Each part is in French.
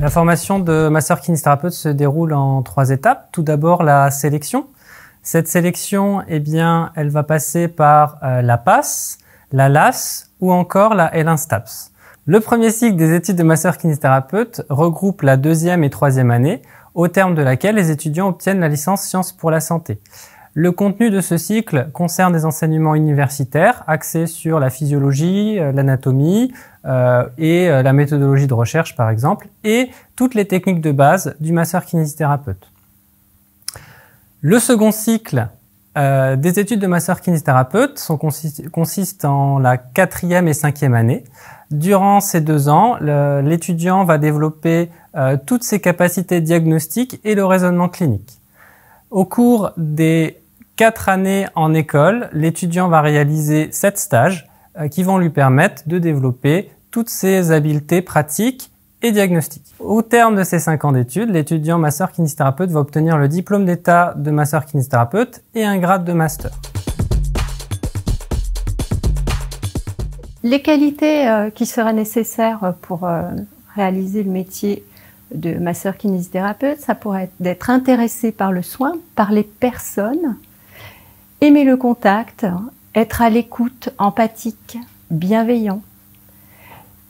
La formation de masseur-kinésithérapeute se déroule en 3 étapes. Tout d'abord, la sélection. Cette sélection, elle va passer par la PASS, la LAS ou encore la L1 STAPS. Le premier cycle des études de masseur-kinésithérapeute regroupe la 2e et 3e année, au terme de laquelle les étudiants obtiennent la licence Sciences pour la santé. Le contenu de ce cycle concerne des enseignements universitaires axés sur la physiologie, l'anatomie et la méthodologie de recherche par exemple, et toutes les techniques de base du masseur-kinésithérapeute. Le second cycle des études de masseur-kinésithérapeute consiste en la 4e et 5e année. Durant ces 2 ans, l'étudiant va développer toutes ses capacités diagnostiques et le raisonnement clinique. Au cours des 4 années en école, l'étudiant va réaliser 7 stages qui vont lui permettre de développer toutes ses habiletés pratiques et diagnostiques. Au terme de ces 5 ans d'études, l'étudiant masseur-kinésithérapeute va obtenir le diplôme d'état de masseur-kinésithérapeute et un grade de master. Les qualités qui seraient nécessaires pour réaliser le métier de masseur-kinésithérapeute, ça pourrait être d'être intéressé par le soin, par les personnes, aimer le contact, être à l'écoute, empathique, bienveillant,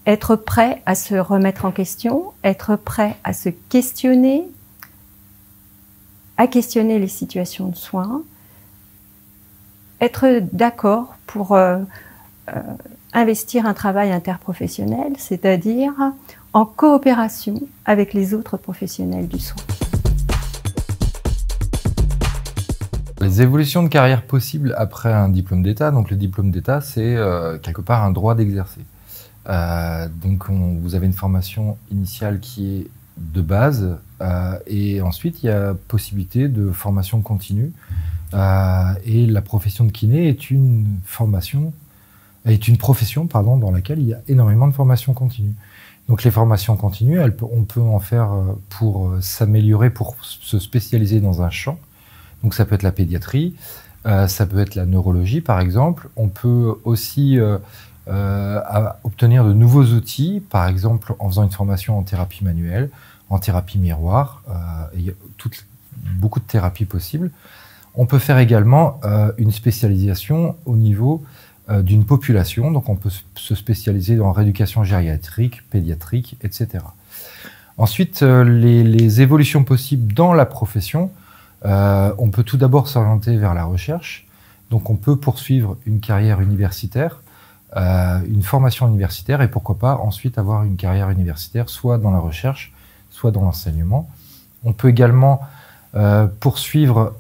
être prêt à se remettre en question, être prêt à se questionner, à questionner les situations de soins, être d'accord pour investir un travail interprofessionnel, c'est-à-dire en coopération avec les autres professionnels du soin. Les évolutions de carrière possibles après un diplôme d'État, donc le diplôme d'État, c'est quelque part un droit d'exercer. Donc vous avez une formation initiale qui est de base et ensuite il y a possibilité de formation continue et la profession de kiné est une profession dans laquelle il y a énormément de formations continues. Donc les formations continues, on peut en faire pour s'améliorer, pour se spécialiser dans un champ. Donc ça peut être la pédiatrie, ça peut être la neurologie par exemple. On peut aussi obtenir de nouveaux outils, par exemple en faisant une formation en thérapie manuelle, en thérapie miroir, il y a beaucoup de thérapies possibles. On peut faire également une spécialisation au niveau d'une population, donc on peut se spécialiser dans rééducation gériatrique, pédiatrique, etc. Ensuite, les évolutions possibles dans la profession, on peut tout d'abord s'orienter vers la recherche, donc on peut poursuivre une carrière universitaire, une formation universitaire et pourquoi pas ensuite avoir une carrière universitaire soit dans la recherche, soit dans l'enseignement. On peut également poursuivre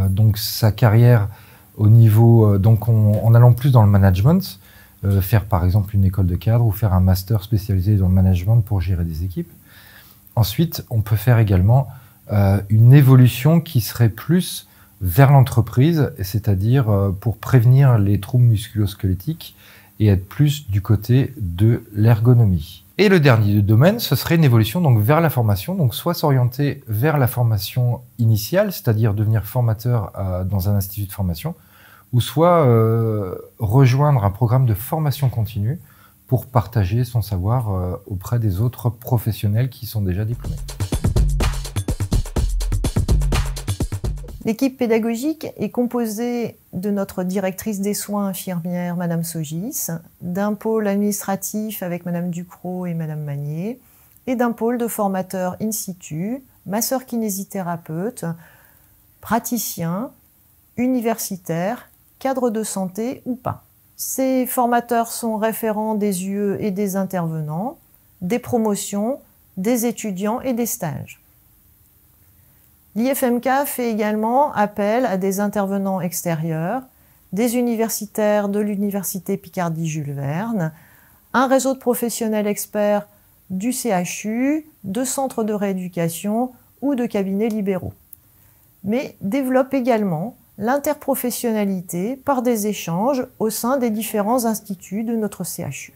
donc sa carrière au niveau, donc en allant plus dans le management, faire par exemple une école de cadre ou faire un master spécialisé dans le management pour gérer des équipes. Ensuite, on peut faire également une évolution qui serait plus vers l'entreprise, c'est-à-dire pour prévenir les troubles musculo-squelettiques et être plus du côté de l'ergonomie. Et le dernier domaine, ce serait une évolution donc vers la formation, donc soit s'orienter vers la formation initiale, c'est-à-dire devenir formateur dans un institut de formation, ou soit rejoindre un programme de formation continue pour partager son savoir auprès des autres professionnels qui sont déjà diplômés. L'équipe pédagogique est composée de notre directrice des soins infirmière, Madame Sogis, d'un pôle administratif avec Madame Ducrot et Madame Magnier, et d'un pôle de formateurs in situ, masseurs-kinésithérapeutes, praticiens, universitaires, cadres de santé ou pas. Ces formateurs sont référents des UE et des intervenants, des promotions, des étudiants et des stages. L'IFMK fait également appel à des intervenants extérieurs, des universitaires de l'Université Picardie-Jules Verne, un réseau de professionnels experts du CHU, de centres de rééducation ou de cabinets libéraux. Mais développe également l'interprofessionnalité par des échanges au sein des différents instituts de notre CHU.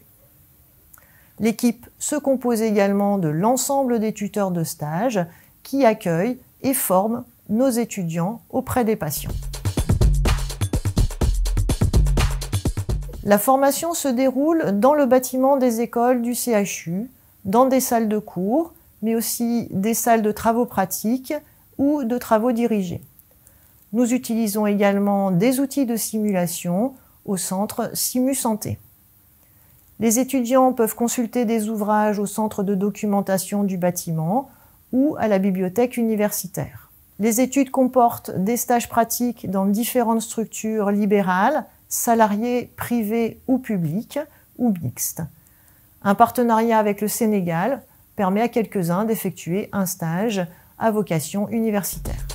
L'équipe se compose également de l'ensemble des tuteurs de stage qui accueillent et forment nos étudiants auprès des patients. La formation se déroule dans le bâtiment des écoles du CHU, dans des salles de cours mais aussi des salles de travaux pratiques ou de travaux dirigés. Nous utilisons également des outils de simulation au centre SimuSanté. Les étudiants peuvent consulter des ouvrages au centre de documentation du bâtiment ou à la bibliothèque universitaire. Les études comportent des stages pratiques dans différentes structures libérales, salariées, privées ou publiques, ou mixtes. Un partenariat avec le Sénégal permet à quelques-uns d'effectuer un stage à vocation universitaire.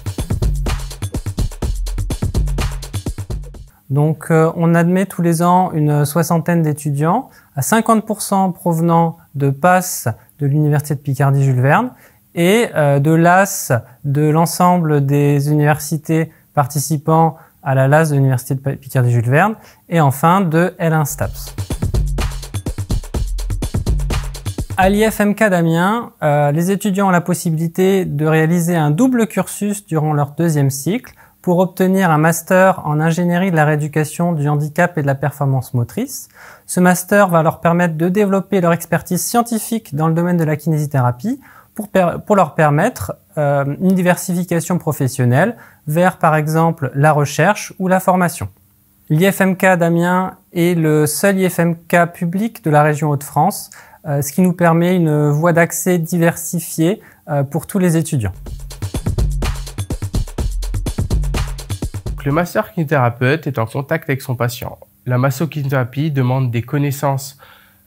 Donc, on admet tous les ans une soixantaine d'étudiants, à 50% provenant de PASS de l'Université de Picardie-Jules Verne et de l'AS de l'ensemble des universités participant à la LAS de l'Université de Picardie-Jules Verne et enfin de L1 STAPS. À l'IFMK d'Amiens, les étudiants ont la possibilité de réaliser un double cursus durant leur deuxième cycle pour obtenir un master en ingénierie de la rééducation du handicap et de la performance motrice. Ce master va leur permettre de développer leur expertise scientifique dans le domaine de la kinésithérapie pour leur permettre une diversification professionnelle vers, par exemple, la recherche ou la formation. L'IFMK d'Amiens est le seul IFMK public de la région Hauts-de-France, ce qui nous permet une voie d'accès diversifiée pour tous les étudiants. Le masseur-kinésithérapeute est en contact avec son patient. La massokinésithérapie demande des connaissances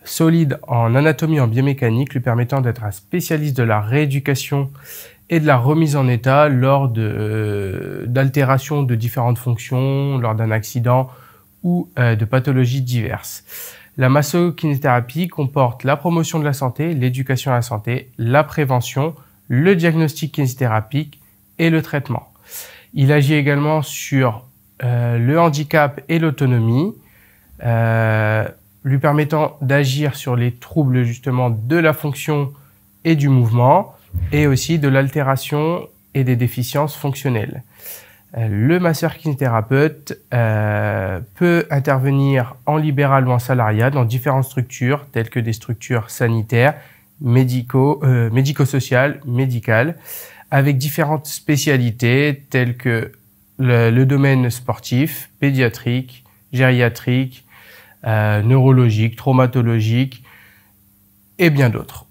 solides en anatomie et en biomécanique, lui permettant d'être un spécialiste de la rééducation et de la remise en état lors d'altérations de différentes fonctions, lors d'un accident ou de pathologies diverses. La massokinésithérapie comporte la promotion de la santé, l'éducation à la santé, la prévention, le diagnostic kinésithérapique et le traitement. Il agit également sur le handicap et l'autonomie, lui permettant d'agir sur les troubles justement de la fonction et du mouvement, et aussi de l'altération et des déficiences fonctionnelles. Le masseur-kinésithérapeute peut intervenir en libéral ou en salariat dans différentes structures, telles que des structures sanitaires, médico-sociales, médicales, avec différentes spécialités telles que le domaine sportif, pédiatrique, gériatrique, neurologique, traumatologique et bien d'autres.